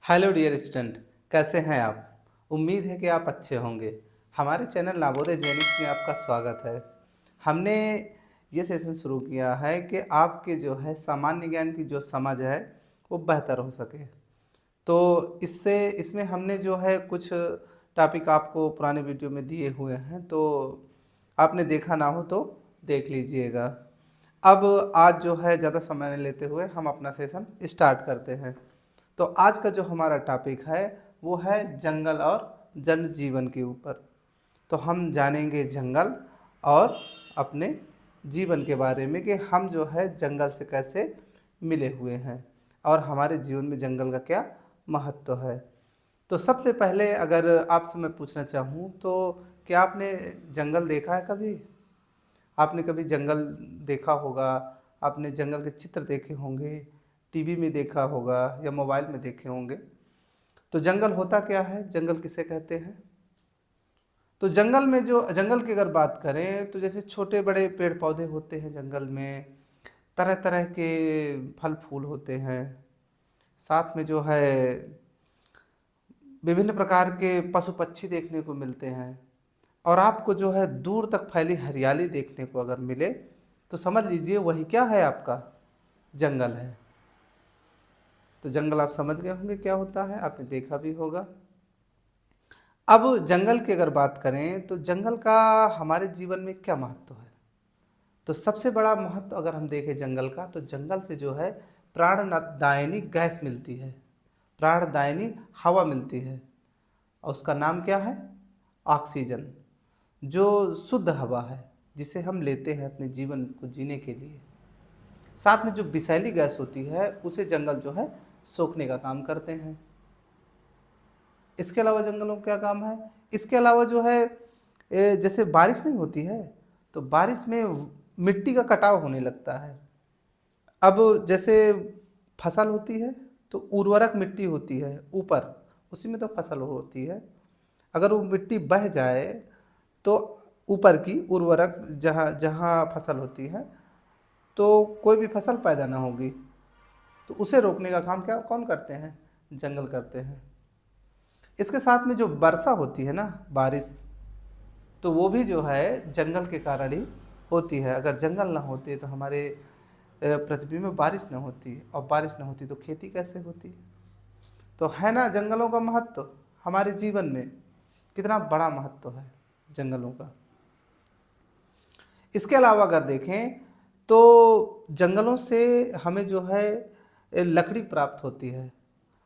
Hello dear student, कैसे हैं आप? उम्मीद है कि आप अच्छे होंगे। हमारे चैनल नवोदय जेनिक्स में आपका स्वागत है। हमने ये सेशन शुरू किया है कि आपके जो है सामान्य ज्ञान की जो समझ है वो बेहतर हो सके। तो इसमें हमने जो है कुछ टॉपिक आपको पुराने वीडियो में दिए हुए हैं, तो आपने देखा ना हो तो देख लीजिएगा। अब आज जो है ज़्यादा समय नहीं लेते हुए हम अपना सेशन स्टार्ट करते हैं। तो आज का जो हमारा टॉपिक है वो है जंगल और जन जीवन के ऊपर। तो हम जानेंगे जंगल और अपने जीवन के बारे में कि हम जो है जंगल से कैसे मिले हुए हैं और हमारे जीवन में जंगल का क्या महत्व है। तो सबसे पहले अगर आपसे मैं पूछना चाहूँ तो क्या आपने जंगल देखा है कभी? आपने कभी जंगल देखा होगा, आपने जंगल के चित्र देखे होंगे, टीवी में देखा होगा या मोबाइल में देखे होंगे। तो जंगल होता क्या है, जंगल किसे कहते हैं? तो जंगल में जो जंगल की अगर बात करें तो जैसे छोटे बड़े पेड़ पौधे होते हैं जंगल में, तरह तरह के फल फूल होते हैं, साथ में जो है विभिन्न प्रकार के पशु पक्षी देखने को मिलते हैं। और आपको जो है दूर तक फैली हरियाली देखने को अगर मिले तो समझ लीजिए वही क्या है, आपका जंगल है। तो जंगल आप समझ गए होंगे क्या होता है, आपने देखा भी होगा। अब जंगल की अगर बात करें तो जंगल का हमारे जीवन में क्या महत्व है? तो सबसे बड़ा महत्व अगर हम देखें जंगल का, तो जंगल से जो है प्राणदायिनी गैस मिलती है, प्राणदायिनी हवा मिलती है। और उसका नाम क्या है? ऑक्सीजन, जो शुद्ध हवा है जिसे हम लेते हैं अपने जीवन को जीने के लिए। साथ में जो विषैली गैस होती है उसे जंगल जो है सोखने का काम करते हैं। इसके अलावा जंगलों का क्या काम है? इसके अलावा जो है जैसे बारिश नहीं होती है तो बारिश में मिट्टी का कटाव होने लगता है। अब जैसे फसल होती है तो उर्वरक मिट्टी होती है ऊपर, उसी में तो फसल होती है। अगर वो मिट्टी बह जाए तो ऊपर की उर्वरक जहाँ जहाँ फसल होती है तो कोई भी फसल पैदा ना होगी। तो उसे रोकने का काम क्या कौन करते हैं? जंगल करते हैं। इसके साथ में जो वर्षा होती है ना, बारिश, तो वो भी जो है जंगल के कारण ही होती है। अगर जंगल ना होते तो हमारे पृथ्वी में बारिश ना होती, और बारिश ना होती तो खेती कैसे होती? तो है ना जंगलों का महत्व हमारे जीवन में कितना बड़ा महत्व है जंगलों का। इसके अलावा अगर देखें तो जंगलों से हमें जो है लकड़ी प्राप्त होती है।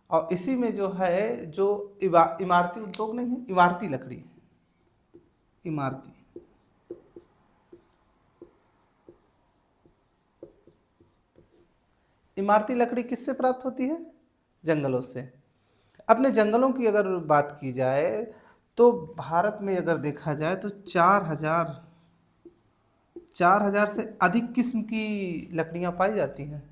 और इसी में जो है जो इमारती उद्योग नहीं है, इमारती लकड़ी, इमारती इमारती लकड़ी किससे प्राप्त होती है? जंगलों से। अपने जंगलों की अगर बात की जाए तो भारत में अगर देखा जाए तो 4,000 से अधिक किस्म की लकड़ियां पाई जाती हैं।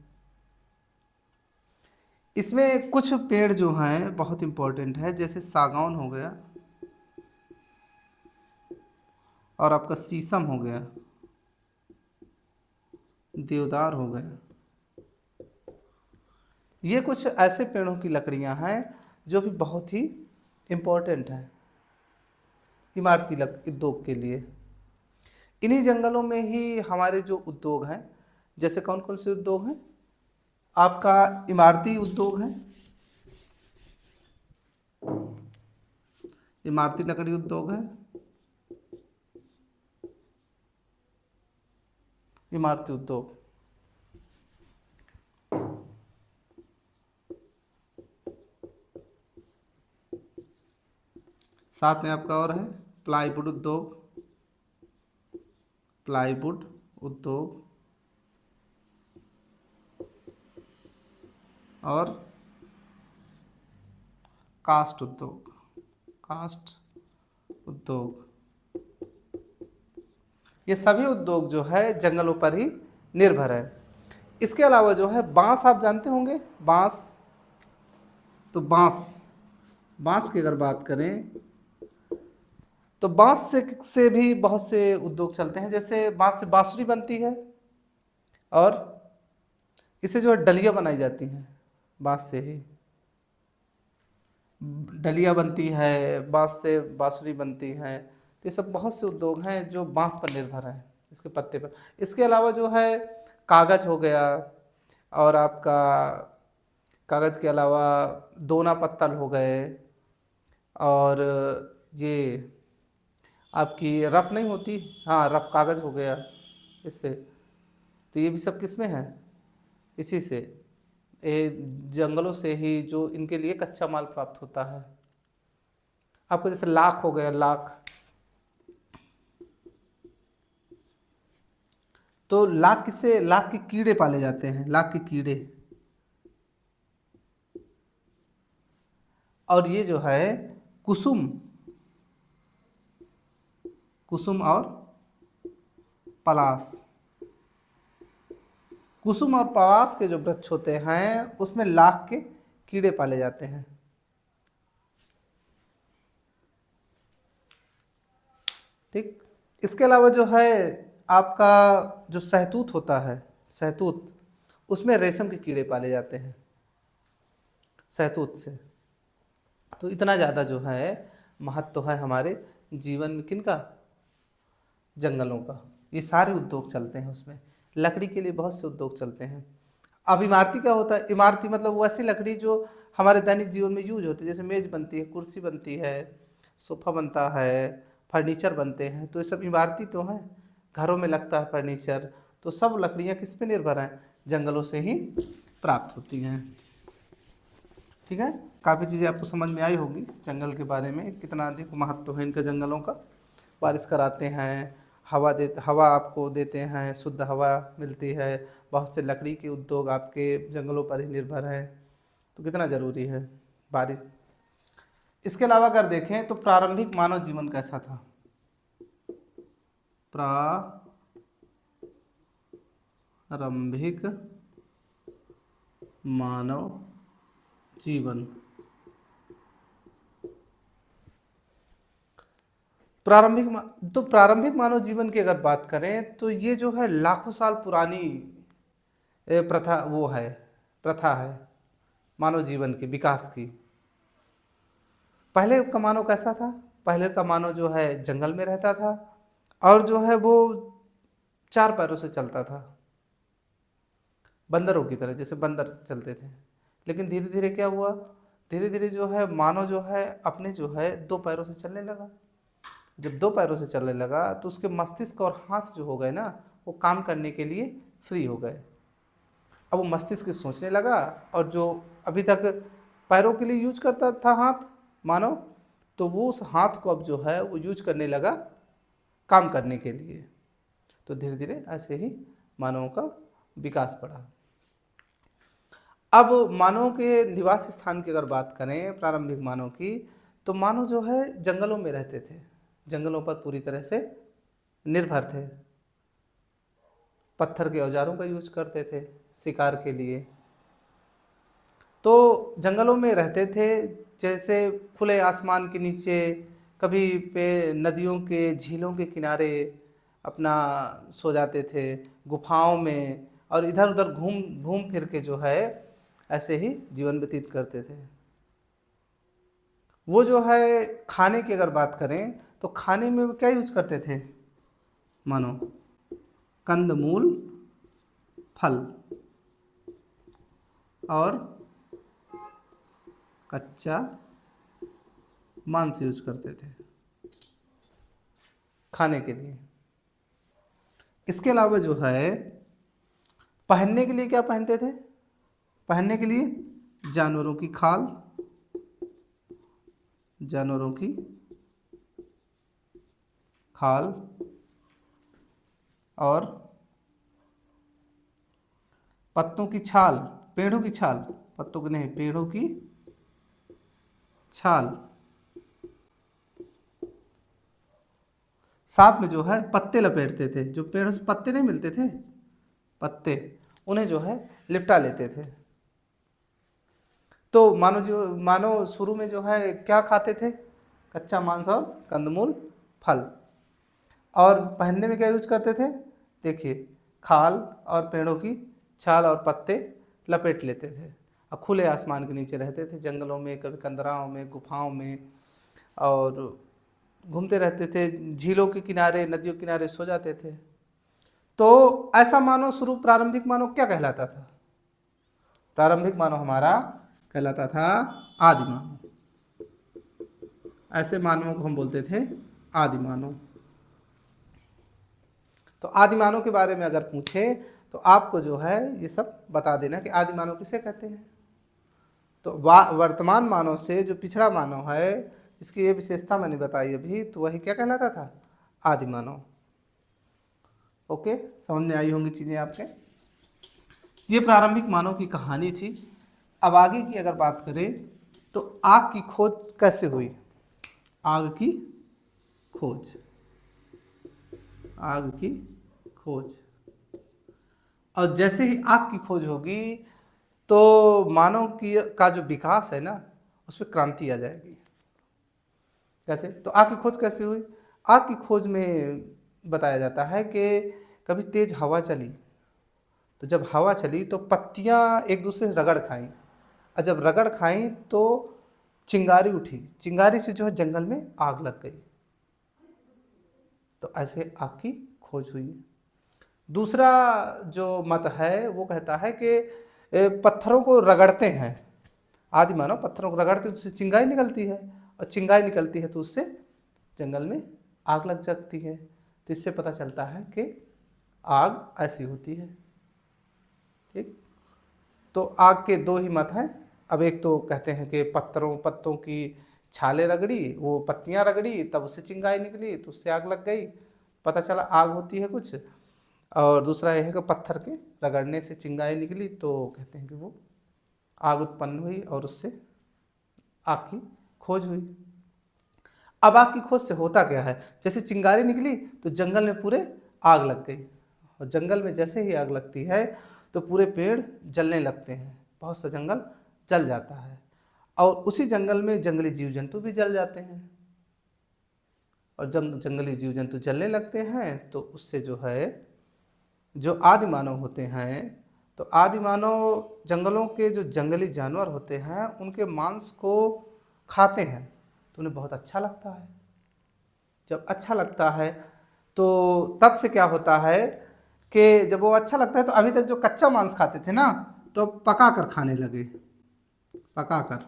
इसमें कुछ पेड़ जो हैं बहुत इम्पोर्टेंट है, जैसे सागौन हो गया और आपका शीशम हो गया, देवदार हो गया। ये कुछ ऐसे पेड़ों की लकड़ियां हैं जो भी बहुत ही इम्पोर्टेंट हैं इमारती उद्योग के लिए। इन्हीं जंगलों में ही हमारे जो उद्योग हैं, जैसे कौन कौन से उद्योग हैं? आपका इमारती उद्योग है, इमारती लकड़ी उद्योग है, इमारती उद्योग। साथ में आपका और है प्लाईवुड उद्योग, प्लाईवुड उद्योग, और कास्ट उद्योग, कास्ट उद्योग। ये सभी उद्योग जो है जंगलों पर ही निर्भर है। इसके अलावा जो है बांस, आप जानते होंगे बांस। तो बांस, बांस की अगर बात करें तो बांस से भी बहुत से उद्योग चलते हैं। जैसे बांस से बांसुरी बनती है और इसे जो है डलियां बनाई जाती हैं बांस से ही। डलिया बनती है, बांस से बांसुरी बनती है। तो ये सब बहुत से उद्योग हैं जो बांस पर निर्भर हैं, इसके पत्ते पर। इसके अलावा जो है कागज हो गया, और आपका कागज के अलावा दोना पत्तल हो गए, और ये आपकी रफ नहीं होती, हाँ रफ कागज हो गया इससे। तो ये भी सब किस में है, इसी से, ये जंगलों से ही जो इनके लिए कच्चा माल प्राप्त होता है। आपको जैसे लाख हो गया, लाख, तो लाख किससे, लाख के कीड़े पाले जाते हैं, लाख के कीड़े। और ये जो है कुसुम, कुसुम और पलाश, कुसुम और पलाश के जो वृक्ष होते हैं उसमें लाख के कीड़े पाले जाते हैं। ठीक। इसके अलावा जो है आपका जो सहतूत होता है, सहतूत, उसमें रेशम के कीड़े पाले जाते हैं सहतूत से। तो इतना ज़्यादा जो है महत्व है हमारे जीवन में किनका, जंगलों का। ये सारे उद्योग चलते हैं उसमें, लकड़ी के लिए बहुत से उद्योग चलते हैं। अब इमारती क्या होता है, इमारती मतलब वैसी लकड़ी जो हमारे दैनिक जीवन में यूज होती है, जैसे मेज बनती है, कुर्सी बनती है, सोफा बनता है, फर्नीचर बनते हैं। तो ये सब इमारती तो हैं, घरों में लगता है फर्नीचर। तो सब लकड़ियाँ किस पे निर्भर हैं, जंगलों से ही प्राप्त होती हैं। ठीक है, काफ़ी चीज़ें आपको समझ में आई होगी जंगल के बारे में, कितना अधिक महत्व है इनका जंगलों का। बारिश कराते हैं, हवा आपको देते हैं, शुद्ध हवा मिलती है। बहुत से लकड़ी के उद्योग आपके जंगलों पर ही निर्भर हैं। तो कितना ज़रूरी है बारिश। इसके अलावा अगर देखें तो प्रारंभिक मानव जीवन कैसा था, प्रारंभिक मानव जीवन, प्रारंभिक मानव जीवन की अगर बात करें तो ये जो है लाखों साल पुरानी प्रथा, वो है, प्रथा है मानव जीवन के विकास की। पहले का मानव कैसा था, पहले का मानव जो है जंगल में रहता था, और जो है वो 4 पैरों से चलता था, बंदरों की तरह, जैसे बंदर चलते थे। लेकिन धीरे धीरे क्या हुआ, धीरे धीरे जो है मानव जो है अपने जो है 2 पैरों से चलने लगा। जब 2 पैरों से चलने लगा तो उसके मस्तिष्क और हाथ जो हो गए ना, वो काम करने के लिए फ्री हो गए। अब वो मस्तिष्क सोचने लगा, और जो अभी तक पैरों के लिए यूज करता था हाथ मानव, तो वो उस हाथ को अब जो है वो यूज करने लगा काम करने के लिए। तो धीरे धीरे ऐसे ही मानवों का विकास बढ़ा। अब मानवों के निवास स्थान की अगर बात करें प्रारंभिक मानव की, तो मानव जो है जंगलों में रहते थे, जंगलों पर पूरी तरह से निर्भर थे। पत्थर के औजारों का यूज करते थे शिकार के लिए। तो जंगलों में रहते थे, जैसे खुले आसमान के नीचे, कभी पे नदियों के, झीलों के किनारे अपना सो जाते थे, गुफाओं में, और इधर उधर घूम घूम फिर के जो है ऐसे ही जीवन व्यतीत करते थे। वो जो है खाने की अगर बात करें तो खाने में वो क्या यूज करते थे, मानो कंदमूल, फल और कच्चा मांस यूज करते थे खाने के लिए। इसके अलावा जो है पहनने के लिए क्या पहनते थे, पहनने के लिए जानवरों की खाल, जानवरों की खाल और पत्तों की छाल, पेड़ों की छाल, पत्तों की नहीं, पेड़ों की छाल। साथ में जो है पत्ते लपेटते थे, जो पेड़ों से पत्ते नहीं मिलते थे, पत्ते, उन्हें जो है लिपटा लेते थे। तो मानो शुरू में जो है क्या खाते थे, कच्चा मांस और कंदमूल, फल। और पहनने में क्या यूज करते थे, देखिए खाल और पेड़ों की छाल और पत्ते लपेट लेते थे। और खुले आसमान के नीचे रहते थे, जंगलों में, कभी कंदराओं में, गुफाओं में, और घूमते रहते थे। झीलों के किनारे, नदियों के किनारे सो जाते थे। तो ऐसा मानव शुरू, प्रारंभिक मानव क्या कहलाता था? प्रारंभिक मानव हमारा कहलाता था आदि मानव। ऐसे मानवों को हम बोलते थे आदि मानव। तो आदि मानव के बारे में अगर पूछे तो आपको जो है ये सब बता देना कि आदि मानव किसे कहते हैं। तो वर्तमान मानव से जो पिछड़ा मानव है, जिसकी ये विशेषता मैंने बताई अभी, तो वही क्या कहलाता था? आदि मानव। ओके, समझ में आई होंगी चीज़ें आपके। ये प्रारंभिक मानव की कहानी थी। अब आगे की अगर बात करें तो आग की खोज कैसे हुई? आग की खोज, आग की खोज। और जैसे ही आग की खोज होगी तो मानव की का जो विकास है ना, उस पर क्रांति आ जाएगी। कैसे? तो आग की खोज कैसे हुई? आग की खोज में बताया जाता है कि कभी तेज हवा चली, तो जब हवा चली तो पत्तियां एक दूसरे से रगड़ खाईं, और जब रगड़ खाईं तो चिंगारी उठी, चिंगारी से जो है जंगल में आग लग गई। तो ऐसे आग की खोज हुई। दूसरा जो मत है वो कहता है कि पत्थरों को रगड़ते हैं, आदि मानव पत्थरों को रगड़ते हैं तो उससे चिंगारी निकलती है, और चिंगारी निकलती है तो उससे जंगल में आग लग जाती है। तो इससे पता चलता है कि आग ऐसी होती है। ठीक, तो आग के दो ही मत हैं। अब एक तो कहते हैं कि पत्तों की छाले रगड़ी, वो पत्तियां रगड़ी, तब उससे चिंगारी निकली तो उससे आग लग गई, पता चला आग होती है कुछ। और दूसरा यह है कि पत्थर के रगड़ने से चिंगारी निकली तो कहते हैं कि वो आग उत्पन्न हुई, और उससे आग की खोज हुई। अब आग की खोज से होता क्या है? जैसे चिंगारी निकली तो जंगल में पूरे आग लग गई, और जंगल में जैसे ही आग लगती है तो पूरे पेड़ जलने लगते हैं, बहुत सा जंगल जल जाता है, और उसी जंगल में जंगली जीव जंतु भी जल जाते हैं। और जंगली जीव जंतु जलने लगते हैं तो उससे जो है, जो आदि मानव होते हैं, तो आदि मानव जंगलों के जो जंगली जानवर होते हैं उनके मांस को खाते हैं, तो उन्हें बहुत अच्छा लगता है। जब अच्छा लगता है तो तब से क्या होता है कि जब वो अच्छा लगता है तो अभी तक जो कच्चा मांस खाते थे ना, तो पका कर खाने लगे, पका कर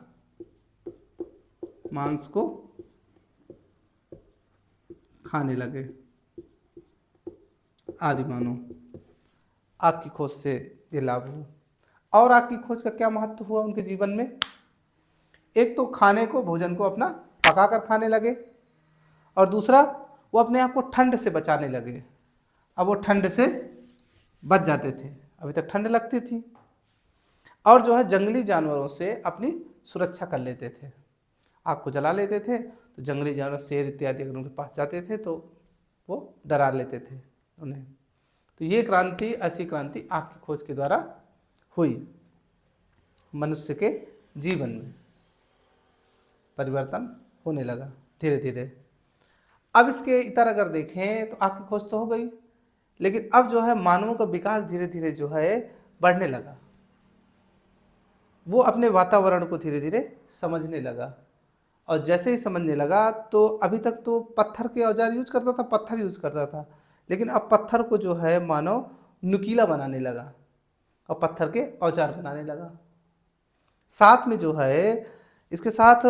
मांस को खाने लगे आदि मानव। आग की खोज से ये लाभ हुआ। और आग की खोज का क्या महत्व हुआ उनके जीवन में? एक तो खाने को, भोजन को अपना पका कर खाने लगे, और दूसरा वो अपने आप को ठंड से बचाने लगे। अब वो ठंड से बच जाते थे, अभी तक ठंड लगती थी, और जो है जंगली जानवरों से अपनी सुरक्षा कर लेते थे। आग को जला लेते थे तो जंगली जानवर, शेर इत्यादि अगर उनके पास जाते थे तो वो डरा लेते थे उन्हें। तो ये क्रांति, ऐसी क्रांति आग की खोज के द्वारा हुई। मनुष्य के जीवन में परिवर्तन होने लगा धीरे धीरे। अब इसके इतर अगर देखें तो आग की खोज तो हो गई, लेकिन अब जो है मानवों का विकास धीरे धीरे जो है बढ़ने लगा। वो अपने वातावरण को धीरे धीरे समझने लगा, और जैसे ही समझने लगा तो अभी तक तो पत्थर के औजार यूज करता था, पत्थर यूज करता था, लेकिन अब पत्थर को जो है मानव नुकीला बनाने लगा और पत्थर के औजार बनाने लगा। साथ में जो है इसके साथ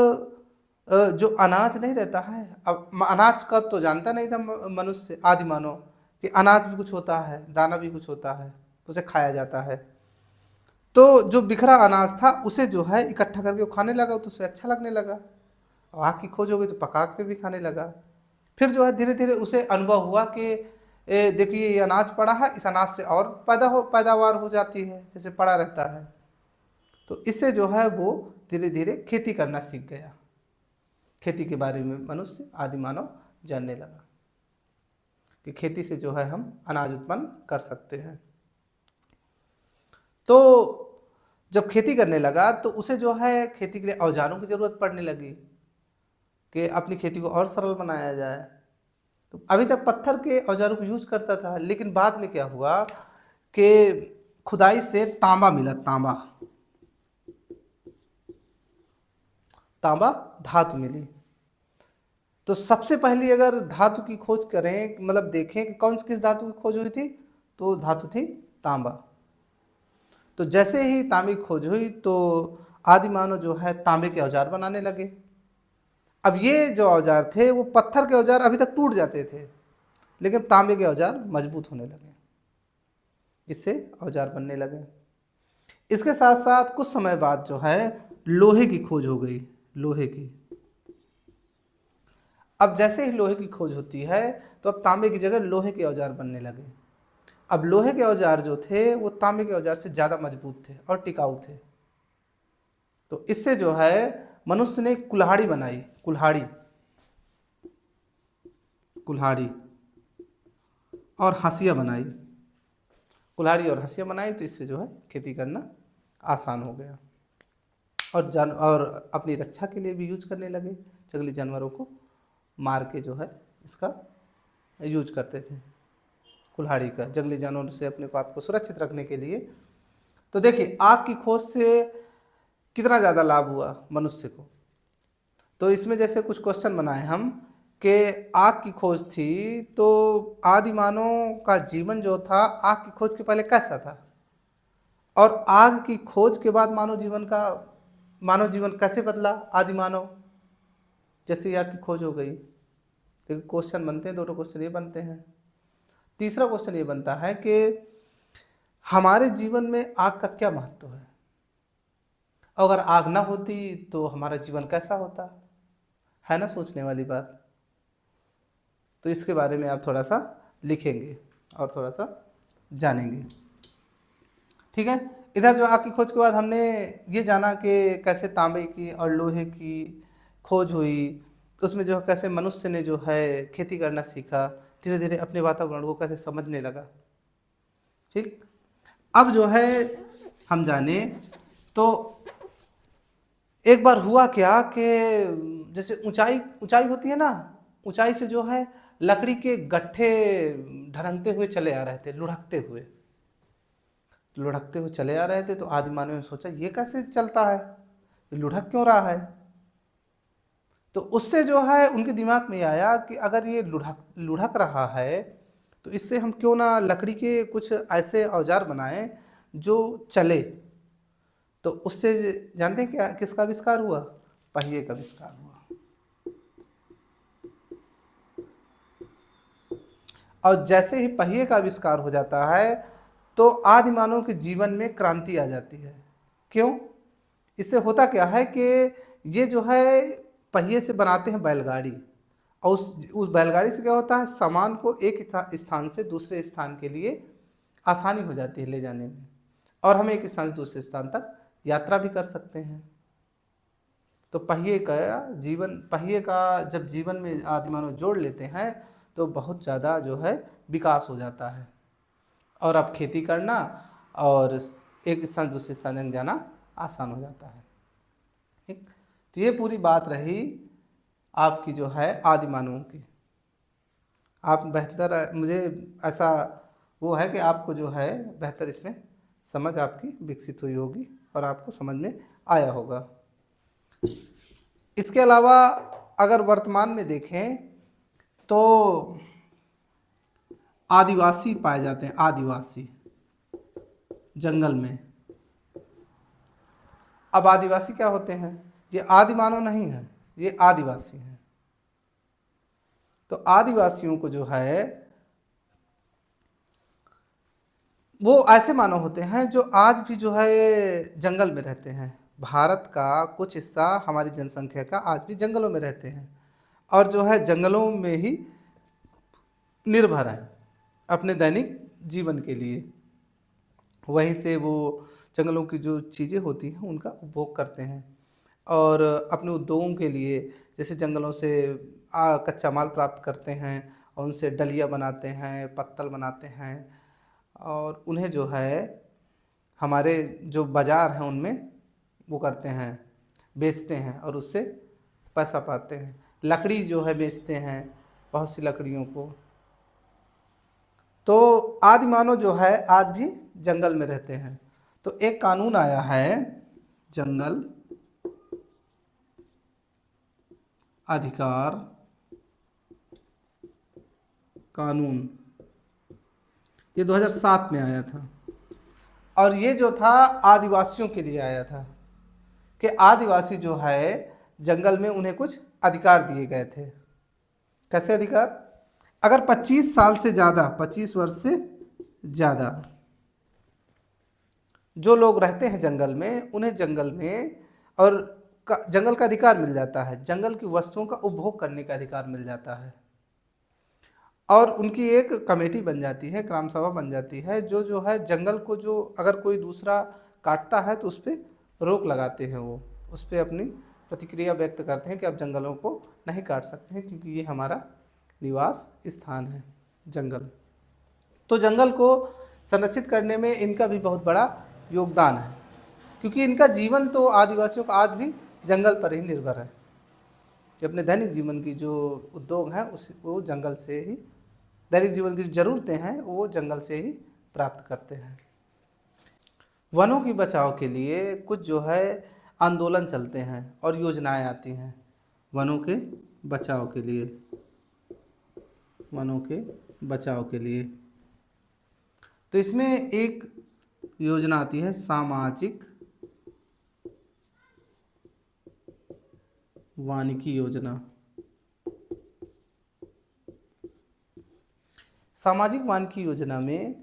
जो अनाज नहीं रहता है, अब अनाज का तो जानता नहीं था मनुष्य, आदि मानव, कि अनाज भी कुछ होता है, दाना भी कुछ होता है, उसे खाया जाता है। तो जो बिखरा अनाज था उसे जो है इकट्ठा करके वो खाने लगा, तो उसे अच्छा लगने लगा, और आग की खोज हो गई तो पका के भी खाने लगा। फिर जो है धीरे धीरे उसे अनुभव हुआ कि देखिए ये अनाज पड़ा है, इस अनाज से और पैदावार हो जाती है, जैसे पड़ा रहता है। तो इससे जो है वो धीरे धीरे खेती करना सीख गया। खेती के बारे में मनुष्य, आदि मानव जानने लगा कि खेती से जो है हम अनाज उत्पन्न कर सकते हैं। तो जब खेती करने लगा तो उसे जो है खेती के लिए औजारों की ज़रूरत पड़ने लगी कि अपनी खेती को और सरल बनाया जाए। तो अभी तक पत्थर के औजारों को यूज करता था, लेकिन बाद में क्या हुआ कि खुदाई से तांबा मिला, तांबा, तांबा धातु मिली। तो सबसे पहली अगर धातु की खोज करें, मतलब देखें कि कौन सी किस धातु की खोज हुई थी, तो धातु थी तांबा। तो जैसे ही तांबे की खोज हुई तो आदि मानव जो है तांबे के औजार बनाने लगे। अब ये जो औजार थे वो पत्थर के औजार अभी तक टूट जाते थे, लेकिन तांबे के औजार मजबूत होने लगे, इससे औजार बनने लगे। इसके साथ साथ कुछ समय बाद जो है लोहे की खोज हो गई, लोहे की। अब जैसे ही लोहे की खोज होती है तो अब तांबे की जगह लोहे के औजार बनने लगे। अब लोहे के औजार जो थे वो तांबे के औजार से ज़्यादा मजबूत थे और टिकाऊ थे। तो इससे जो है मनुष्य ने कुल्हाड़ी बनाई, कुल्हाड़ी, कुल्हाड़ी और हंसिया बनाई। कुल्हाड़ी और हंसिया बनाई तो इससे जो है खेती करना आसान हो गया। और अपनी रक्षा के लिए भी यूज करने लगे, जंगली जानवरों को मार के जो है इसका यूज करते थे, कुल्हाड़ी का, जंगली जानवरों से अपने को आपको सुरक्षित रखने के लिए। तो देखिए आग की खोज से कितना ज़्यादा लाभ हुआ मनुष्य को। तो इसमें जैसे कुछ क्वेश्चन बनाए हम कि आग की खोज थी तो आदि मानव का जीवन जो था आग की खोज के पहले कैसा था, और आग की खोज के बाद मानव जीवन कैसे बदला आदि मानव, जैसे ही आग की खोज हो गई। देखिए क्वेश्चन बनते हैं, दोनों क्वेश्चन ये बनते हैं। तीसरा क्वेश्चन ये बनता है कि हमारे जीवन में आग का क्या महत्व है, अगर आग ना होती तो हमारा जीवन कैसा होता, है ना सोचने वाली बात। तो इसके बारे में आप थोड़ा सा लिखेंगे और थोड़ा सा जानेंगे, ठीक है। इधर जो आग की खोज के बाद हमने ये जाना कि कैसे तांबे की और लोहे की खोज हुई, उसमें जो है कैसे मनुष्य ने जो है खेती करना सीखा, धीरे धीरे अपने वातावरण को कैसे समझने लगा, ठीक। अब जो है हम जाने तो एक बार हुआ क्या कि जैसे ऊंचाई ऊंचाई होती है ना, ऊंचाई से जो है लकड़ी के गट्ठे ढरंगते हुए चले आ रहे थे, लुढ़कते हुए चले आ रहे थे। तो आदि मानव ने सोचा ये कैसे चलता है, ये लुढ़क क्यों रहा है। तो उससे जो है उनके दिमाग में आया कि अगर ये लुढ़क रहा है तो इससे हम क्यों ना लकड़ी के कुछ ऐसे औजार बनाएं जो चले। तो उससे जानते हैं क्या किसका आविष्कार हुआ, पहिए का आविष्कार हुआ। और जैसे ही पहिए का आविष्कार हो जाता है तो आदि मानव के जीवन में क्रांति आ जाती है। क्यों, इससे होता क्या है कि ये जो है पहिए से बनाते हैं बैलगाड़ी, और उस बैलगाड़ी से क्या होता है सामान को एक स्थान से दूसरे स्थान के लिए आसानी हो जाती है ले जाने में, और हम एक स्थान से दूसरे स्थान तक यात्रा भी कर सकते हैं। तो पहिए का जब जीवन में आदि मानव जोड़ लेते हैं तो बहुत ज़्यादा जो है विकास हो जाता है, और अब खेती करना और एक स्थान से दूसरे स्थान तक जाना आसान हो जाता है, ठीक। तो ये पूरी बात रही आपकी जो है आदि मानवों की। आप बेहतर, मुझे ऐसा वो है कि आपको जो है बेहतर इसमें समझ आपकी विकसित हुई होगी और आपको समझ में आया होगा। इसके अलावा अगर वर्तमान में देखें तो आदिवासी पाए जाते हैं, आदिवासी जंगल में। अब आदिवासी क्या होते हैं, ये आदि मानव नहीं है, ये आदिवासी हैं। तो आदिवासियों को जो है वो ऐसे मानव होते हैं जो आज भी जो है जंगल में रहते हैं। भारत का कुछ हिस्सा हमारी जनसंख्या का आज भी जंगलों में रहते हैं, और जो है जंगलों में ही निर्भर हैं अपने दैनिक जीवन के लिए। वहीं से वो जंगलों की जो चीज़ें होती हैं उनका उपभोग करते हैं, और अपने उद्योगों के लिए जैसे जंगलों से कच्चा माल प्राप्त करते हैं, और उनसे डलिया बनाते हैं, पत्तल बनाते हैं, और उन्हें जो है हमारे जो बाज़ार हैं उनमें वो करते हैं, बेचते हैं, और उससे पैसा पाते हैं। लकड़ी जो है बेचते हैं, बहुत सी लकड़ियों को। तो आदि मानव जो है आज भी जंगल में रहते हैं। तो एक कानून आया है जंगल अधिकार कानून, ये 2007 में आया था। और ये जो था आदिवासियों के लिए आया था कि आदिवासी जो है जंगल में उन्हें कुछ अधिकार दिए गए थे। कैसे अधिकार? अगर 25 साल से ज़्यादा, 25 वर्ष से ज़्यादा जो लोग रहते हैं जंगल में, उन्हें जंगल में और जंगल का अधिकार मिल जाता है, जंगल की वस्तुओं का उपभोग करने का अधिकार मिल जाता है। और उनकी एक कमेटी बन जाती है, ग्राम सभा बन जाती है, जो जो है जंगल को जो अगर कोई दूसरा काटता है तो उस पर रोक लगाते हैं, वो उस पर अपनी प्रतिक्रिया व्यक्त करते हैं कि आप जंगलों को नहीं काट सकते हैं क्योंकि ये हमारा निवास स्थान है जंगल। तो जंगल को संरक्षित करने में इनका भी बहुत बड़ा योगदान है, क्योंकि इनका जीवन तो आदिवासियों का आज भी जंगल पर ही निर्भर है कि अपने दैनिक जीवन की जो उद्योग हैं उस वो जंगल से ही, दैनिक जीवन की जो ज़रूरतें हैं वो जंगल से ही प्राप्त करते हैं। वनों की बचाव के लिए कुछ जो है आंदोलन चलते हैं और योजनाएं आती हैं वनों के बचाव के लिए, वनों के बचाव के लिए। तो इसमें एक योजना आती है सामाजिक वानिकी योजना। सामाजिक वानिकी योजना में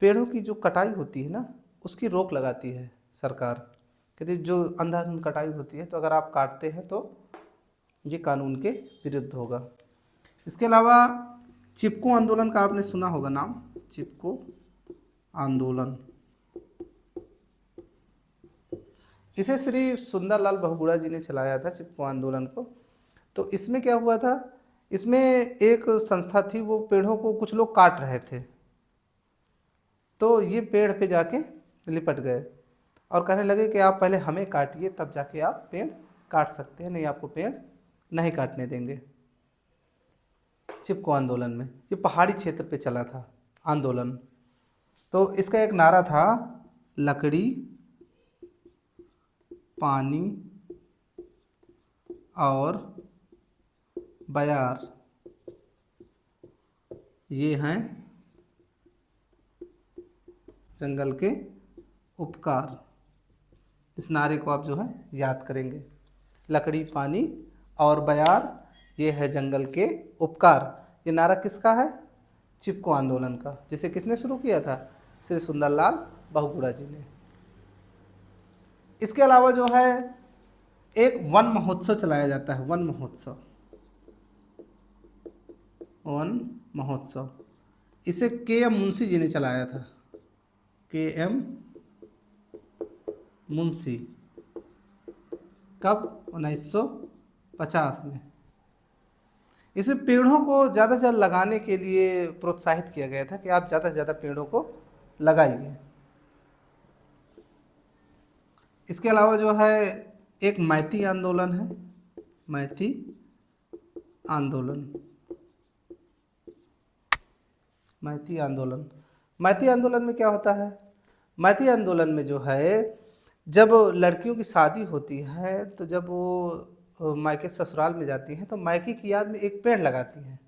पेड़ों की जो कटाई होती है ना, उसकी रोक लगाती है सरकार। कहती है जो अंधाधुंध कटाई होती है तो अगर आप काटते हैं तो ये कानून के विरुद्ध होगा। इसके अलावा चिपको आंदोलन का आपने सुना होगा नाम, चिपको आंदोलन। इसे श्री सुंदरलाल बहुगुणा जी ने चलाया था चिपको आंदोलन को। तो इसमें क्या हुआ था, इसमें एक संस्था थी, वो पेड़ों को कुछ लोग काट रहे थे, तो ये पेड़ पे जाके लिपट गए और कहने लगे कि आप पहले हमें काटिए तब जाके आप पेड़ काट सकते हैं, नहीं आपको पेड़ नहीं काटने देंगे। चिपको आंदोलन में ये पहाड़ी क्षेत्र पे चला था आंदोलन। तो इसका एक नारा था, लकड़ी, पानी और बयार ये हैं जंगल के उपकार। इस नारे को आप जो है याद करेंगे, लकड़ी, पानी और बयार ये है जंगल के उपकार। ये नारा किसका है? चिपको आंदोलन का, जिसे किसने शुरू किया था? श्री सुंदरलाल बहुगुणा जी ने। इसके अलावा जो है एक वन महोत्सव चलाया जाता है, वन महोत्सव, वन महोत्सव। इसे के.एम. मुंशी जी ने चलाया था, के.एम. मुंशी। कब? 1950 में। इसमें पेड़ों को ज़्यादा से ज़्यादा लगाने के लिए प्रोत्साहित किया गया था कि आप ज़्यादा से ज़्यादा पेड़ों को लगाइए। इसके अलावा जो है एक मैती आंदोलन है, मैती आंदोलन, मैती आंदोलन। मैती आंदोलन में क्या होता है? मैती आंदोलन में जो है जब लड़कियों की शादी होती है तो जब वो मायके ससुराल में जाती हैं तो मायके की याद में एक पेड़ लगाती हैं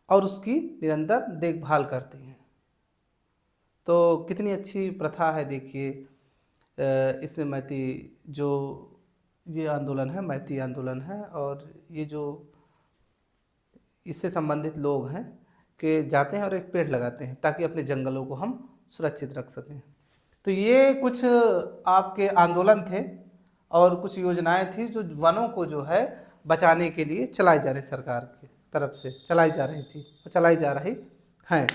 और उसकी निरंतर देखभाल करती हैं। तो कितनी अच्छी प्रथा है देखिए। इसमें मैती जो ये आंदोलन है, मैती आंदोलन है, और ये जो इससे संबंधित लोग हैं कि जाते हैं और एक पेड़ लगाते हैं ताकि अपने जंगलों को हम सुरक्षित रख सकें। तो ये कुछ आपके आंदोलन थे और कुछ योजनाएं थी जो वनों को जो है बचाने के लिए चलाई जा रही, सरकार की तरफ से चलाई जा रही थी और चलाई जा रही हैं।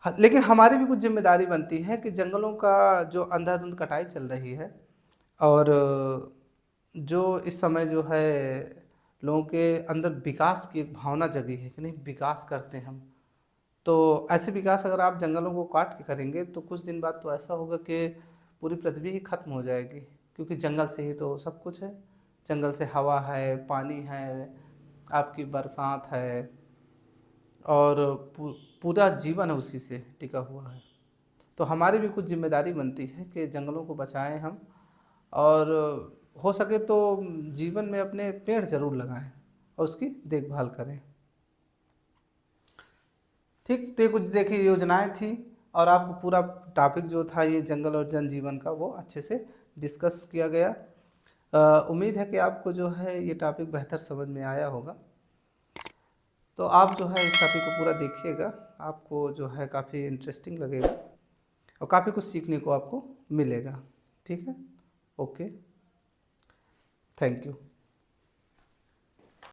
लेकिन हमारी भी कुछ जिम्मेदारी बनती है कि जंगलों का जो अंधाधुंध कटाई चल रही है और जो इस समय जो है लोगों के अंदर विकास की एक भावना जगी है कि नहीं विकास करते हैं हम, तो ऐसे विकास अगर आप जंगलों को काट के करेंगे तो कुछ दिन बाद तो ऐसा होगा कि पूरी पृथ्वी ही खत्म हो जाएगी, क्योंकि जंगल से ही तो सब कुछ है। जंगल से हवा है, पानी है, आपकी बरसात है और पूरा जीवन उसी से टिका हुआ है। तो हमारी भी कुछ जिम्मेदारी बनती है कि जंगलों को बचाएं हम और हो सके तो जीवन में अपने पेड़ ज़रूर लगाएं और उसकी देखभाल करें। ठीक, तो ये कुछ देखिए योजनाएं थी और आपको पूरा टॉपिक जो था ये जंगल और जनजीवन का वो अच्छे से डिस्कस किया गया। उम्मीद है कि आपको जो है ये टॉपिक बेहतर समझ में आया होगा। तो आप जो है इस टॉपिक को पूरा देखिएगा, आपको जो है काफ़ी इंटरेस्टिंग लगेगा और काफ़ी कुछ सीखने को आपको मिलेगा। ठीक है, ओके, थैंक यू।